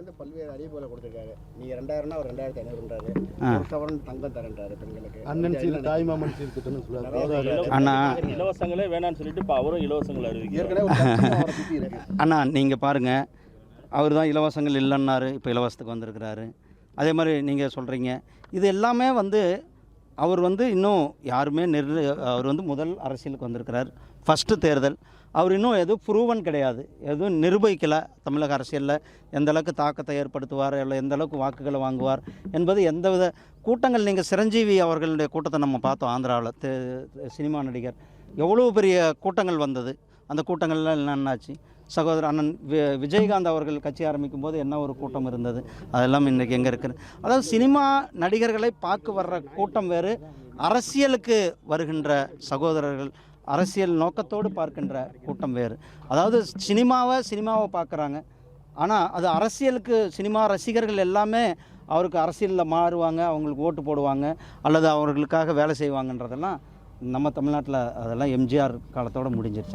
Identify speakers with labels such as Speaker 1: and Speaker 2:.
Speaker 1: வந்து பல்வேறு அறிவிப்புகளை கொடுத்துருக்காரு. நீங்கள் 2000னா அவர் 2500ன்றாரு. சவரன் தங்கம் தரேன்றாரு பெண்களுக்கு.
Speaker 2: அண்ணன் சீர் தாய்மாமன் சீர் திட்டம்னு சொல்லுவாங்க.
Speaker 3: அண்ணா
Speaker 4: இலவசங்களே வேணான்னு சொல்லிட்டு இப்போ அவரும் இலவசங்கள் அறிவிக்கிறார்.
Speaker 3: அண்ணா நீங்கள் பாருங்கள், அவர் தான் இலவசங்கள் இல்லைன்னாரு, இப்போ இலவசத்துக்கு வந்திருக்கிறாரு. அதே மாதிரி நீங்கள் சொல்கிறீங்க, இது எல்லாமே வந்து அவர் வந்து இன்னும் யாருமே அவர் வந்து முதல் அரசியலுக்கு வந்திருக்கிறார். ஃபஸ்ட்டு தேர்தல் அவர் இன்னும் எதுவும் ப்ரூவன் கிடையாது, எதுவும் நிரூபிக்கலை. தமிழக அரசியலில் எந்த அளவுக்கு தாக்கத்தை ஏற்படுத்துவார், இல்லை எந்த அளவுக்கு வாக்குகளை வாங்குவார் என்பது எந்தவித கூட்டங்கள். நீங்கள் சிரஞ்சீவி அவர்களுடைய கூட்டத்தை நம்ம பார்த்தோம் ஆந்திராவில். சினிமா நடிகர் எவ்வளோ பெரிய கூட்டங்கள் வந்தது. அந்த கூட்டங்கள்லாம் என்னென்னாச்சு? சகோதரர் அண்ணன் விஜயகாந்த் அவர்கள் கட்சி ஆரம்பிக்கும் போது என்ன ஒரு கூட்டம் இருந்தது, அதெல்லாம் இன்றைக்கி எங்கே இருக்குது? அதாவது சினிமா நடிகர்களை பார்க்க வர்ற கூட்டம் வேறு, அரசியலுக்கு வருகின்ற சகோதரர்கள் அரசியல் நோக்கத்தோடு பார்க்கின்ற கூட்டம் வேறு. அதாவது சினிமாவை பார்க்குறாங்க, ஆனால் அது அரசியலுக்கு சினிமா ரசிகர்கள் எல்லாமே அவருக்கு அரசியலில் மாறுவாங்க, அவங்களுக்கு ஓட்டு போடுவாங்க, அல்லது அவர்களுக்காக வேலை செய்வாங்கன்றதெல்லாம் நம்ம தமிழ்நாட்டில் அதெல்லாம் எம்ஜிஆர் காலத்தோடு முடிஞ்சிருச்சு.